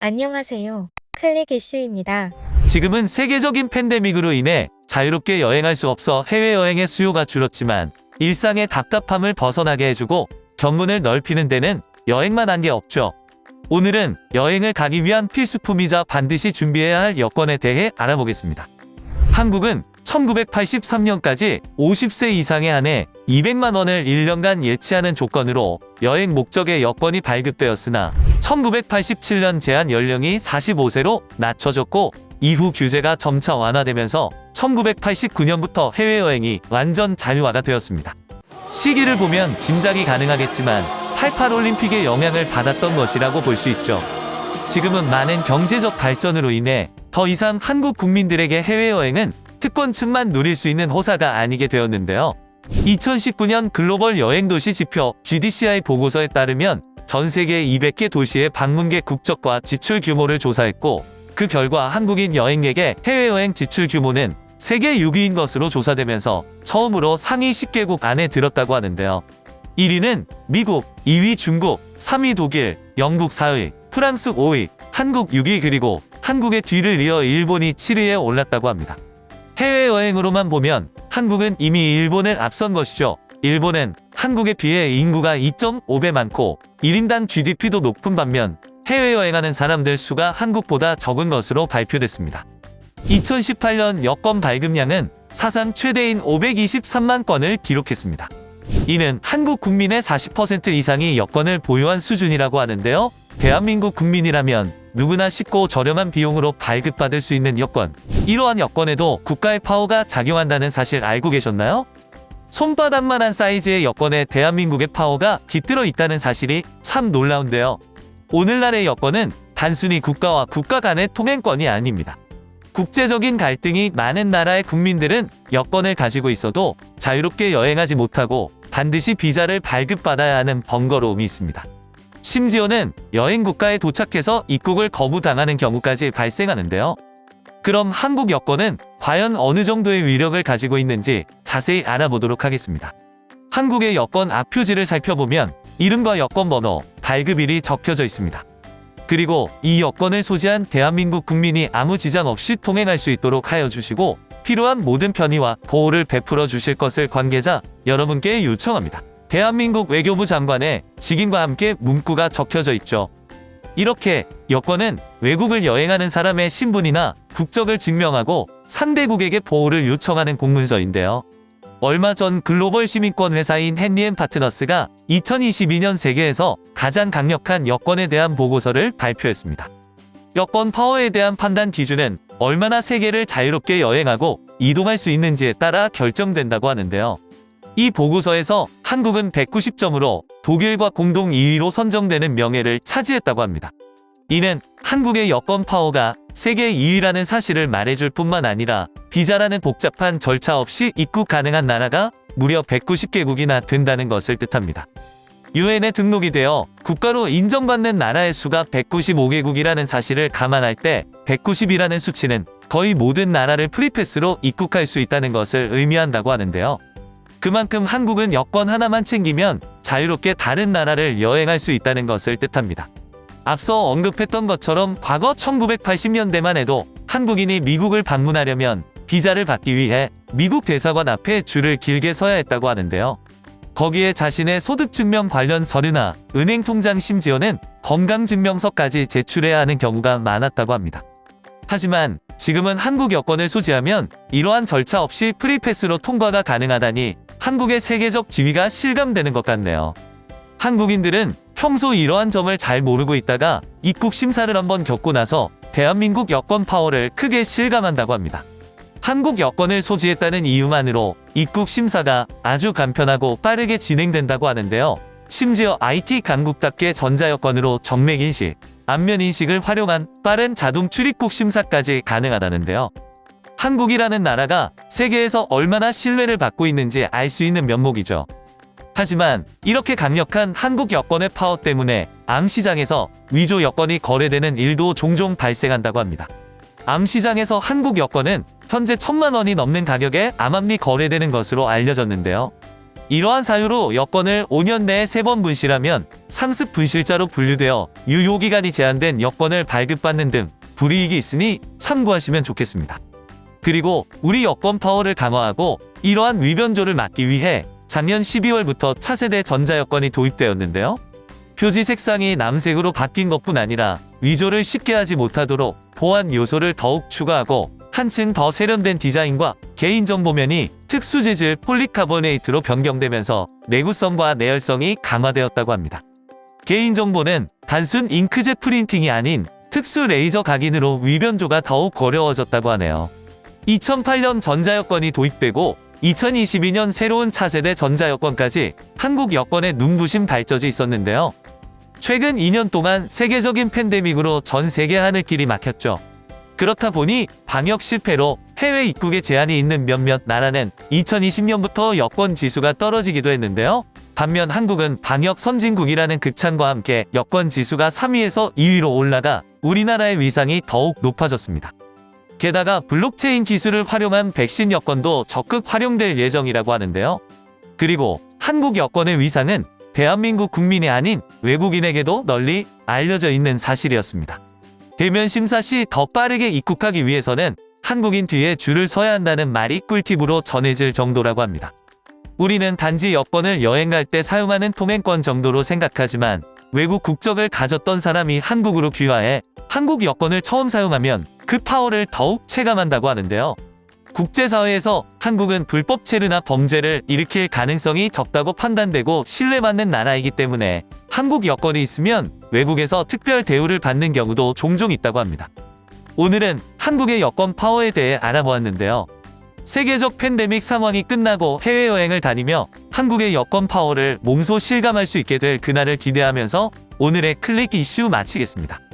안녕하세요. 클릭 이슈입니다. 지금은 세계적인 팬데믹으로 인해 자유롭게 여행할 수 없어 해외여행의 수요가 줄었지만 일상의 답답함을 벗어나게 해주고 견문을 넓히는 데는 여행만 한 게 없죠. 오늘은 여행을 가기 위한 필수품이자 반드시 준비해야 할 여권에 대해 알아보겠습니다. 한국은 1983년까지 50세 이상에 한해 200만 원을 1년간 예치하는 조건으로 여행 목적의 여권이 발급되었으나 1987년 제한 연령이 45세로 낮춰졌고 이후 규제가 점차 완화되면서 1989년부터 해외여행이 완전 자유화가 되었습니다. 시기를 보면 짐작이 가능하겠지만 88올림픽의 영향을 받았던 것이라고 볼 수 있죠. 지금은 많은 경제적 발전으로 인해 더 이상 한국 국민들에게 해외여행은 특권층만 누릴 수 있는 호사가 아니게 되었는데요. 2019년 글로벌 여행도시 지표 GDCI 보고서에 따르면 전 세계 200개 도시의 방문객 국적과 지출 규모를 조사했고 그 결과 한국인 여행객의 해외여행 지출 규모는 세계 6위인 것으로 조사되면서 처음으로 상위 10개국 안에 들었다고 하는데요. 1위는 미국, 2위 중국, 3위 독일, 영국 4위, 프랑스 5위, 한국 6위 그리고 한국의 뒤를 이어 일본이 7위에 올랐다고 합니다. 해외여행으로만 보면 한국은 이미 일본을 앞선 것이죠. 일본은 한국에 비해 인구가 2.5배 많고 1인당 GDP도 높은 반면 해외여행하는 사람들 수가 한국보다 적은 것으로 발표됐습니다. 2018년 여권 발급량은 사상 최대인 523만 건을 기록했습니다. 이는 한국 국민의 40% 이상이 여권을 보유한 수준이라고 하는데요. 대한민국 국민이라면 누구나 쉽고 저렴한 비용으로 발급받을 수 있는 여권. 이러한 여권에도 국가의 파워가 작용한다는 사실 알고 계셨나요? 손바닥만한 사이즈의 여권에 대한민국의 파워가 깃들어 있다는 사실이 참 놀라운데요. 오늘날의 여권은 단순히 국가와 국가 간의 통행권이 아닙니다. 국제적인 갈등이 많은 나라의 국민들은 여권을 가지고 있어도 자유롭게 여행하지 못하고 반드시 비자를 발급받아야 하는 번거로움이 있습니다. 심지어는 여행 국가에 도착해서 입국을 거부당하는 경우까지 발생하는데요. 그럼 한국 여권은 과연 어느 정도의 위력을 가지고 있는지 자세히 알아보도록 하겠습니다. 한국의 여권 앞표지를 살펴보면 이름과 여권번호, 발급일이 적혀져 있습니다. 그리고 이 여권을 소지한 대한민국 국민이 아무 지장 없이 통행할 수 있도록 하여 주시고 필요한 모든 편의와 보호를 베풀어 주실 것을 관계자 여러분께 요청합니다. 대한민국 외교부 장관의 직인과 함께 문구가 적혀져 있죠. 이렇게 여권은 외국을 여행하는 사람의 신분이나 국적을 증명하고 상대국에게 보호를 요청하는 공문서인데요. 얼마 전 글로벌 시민권 회사인 헨리앤파트너스가 2022년 세계에서 가장 강력한 여권에 대한 보고서를 발표했습니다. 여권 파워에 대한 판단 기준은 얼마나 세계를 자유롭게 여행하고 이동할 수 있는지에 따라 결정된다고 하는데요. 이 보고서에서 한국은 190점으로 독일과 공동 2위로 선정되는 명예를 차지했다고 합니다. 이는 한국의 여권 파워가 세계 2위라는 사실을 말해줄 뿐만 아니라 비자라는 복잡한 절차 없이 입국 가능한 나라가 무려 190개국이나 된다는 것을 뜻합니다. 유엔에 등록이 되어 국가로 인정받는 나라의 수가 195개국이라는 사실을 감안할 때 190이라는 수치는 거의 모든 나라를 프리패스로 입국할 수 있다는 것을 의미한다고 하는데요. 그만큼 한국은 여권 하나만 챙기면 자유롭게 다른 나라를 여행할 수 있다는 것을 뜻합니다. 앞서 언급했던 것처럼 과거 1980년대만 해도 한국인이 미국을 방문하려면 비자를 받기 위해 미국 대사관 앞에 줄을 길게 서야 했다고 하는데요. 거기에 자신의 소득증명 관련 서류나 은행 통장 심지어는 건강증명서까지 제출해야 하는 경우가 많았다고 합니다. 하지만 지금은 한국 여권을 소지하면 이러한 절차 없이 프리패스로 통과가 가능하다니 한국의 세계적 지위가 실감되는 것 같네요. 한국인들은 평소 이러한 점을 잘 모르고 있다가 입국 심사를 한번 겪고 나서 대한민국 여권 파워를 크게 실감한다고 합니다. 한국 여권을 소지했다는 이유만으로 입국 심사가 아주 간편하고 빠르게 진행된다고 하는데요. 심지어 IT 강국답게 전자여권으로 정맥인식, 안면인식을 활용한 빠른 자동 출입국 심사까지 가능하다는데요. 한국이라는 나라가 세계에서 얼마나 신뢰를 받고 있는지 알 수 있는 면목이죠. 하지만 이렇게 강력한 한국 여권의 파워 때문에 암시장에서 위조 여권이 거래되는 일도 종종 발생한다고 합니다. 암시장에서 한국 여권은 현재 1,000만 원이 넘는 가격에 암암리 거래되는 것으로 알려졌는데요. 이러한 사유로 여권을 5년 내에 3번 분실하면 상습 분실자로 분류되어 유효기간이 제한된 여권을 발급받는 등 불이익이 있으니 참고하시면 좋겠습니다. 그리고 우리 여권 파워를 강화하고 이러한 위변조를 막기 위해 작년 12월부터 차세대 전자여권이 도입되었는데요. 표지 색상이 남색으로 바뀐 것뿐 아니라 위조를 쉽게 하지 못하도록 보안 요소를 더욱 추가하고 한층 더 세련된 디자인과 개인정보면이 특수 재질 폴리카보네이트로 변경되면서 내구성과 내열성이 강화되었다고 합니다. 개인정보는 단순 잉크젯 프린팅이 아닌 특수 레이저 각인으로 위변조가 더욱 어려워졌다고 하네요. 2008년 전자여권이 도입되고 2022년 새로운 차세대 전자여권까지 한국 여권의 눈부신 발전이 있었는데요. 최근 2년 동안 세계적인 팬데믹으로 전 세계 하늘길이 막혔죠. 그렇다 보니 방역 실패로 해외 입국에 제한이 있는 몇몇 나라는 2020년부터 여권 지수가 떨어지기도 했는데요. 반면 한국은 방역 선진국이라는 극찬과 함께 여권 지수가 3위에서 2위로 올라가 우리나라의 위상이 더욱 높아졌습니다. 게다가 블록체인 기술을 활용한 백신 여권도 적극 활용될 예정이라고 하는데요. 그리고 한국 여권의 위상은 대한민국 국민이 아닌 외국인에게도 널리 알려져 있는 사실이었습니다. 대면 심사 시 더 빠르게 입국하기 위해서는 한국인 뒤에 줄을 서야 한다는 말이 꿀팁으로 전해질 정도라고 합니다. 우리는 단지 여권을 여행 갈 때 사용하는 통행권 정도로 생각하지만 외국 국적을 가졌던 사람이 한국으로 귀화해 한국 여권을 처음 사용하면 그 파워를 더욱 체감한다고 하는데요. 국제사회에서 한국은 불법 체류나 범죄를 일으킬 가능성이 적다고 판단되고 신뢰받는 나라이기 때문에 한국 여권이 있으면 외국에서 특별 대우를 받는 경우도 종종 있다고 합니다. 오늘은 한국의 여권 파워에 대해 알아보았는데요. 세계적 팬데믹 상황이 끝나고 해외여행을 다니며 한국의 여권 파워를 몸소 실감할 수 있게 될 그날을 기대하면서 오늘의 클릭 이슈 마치겠습니다.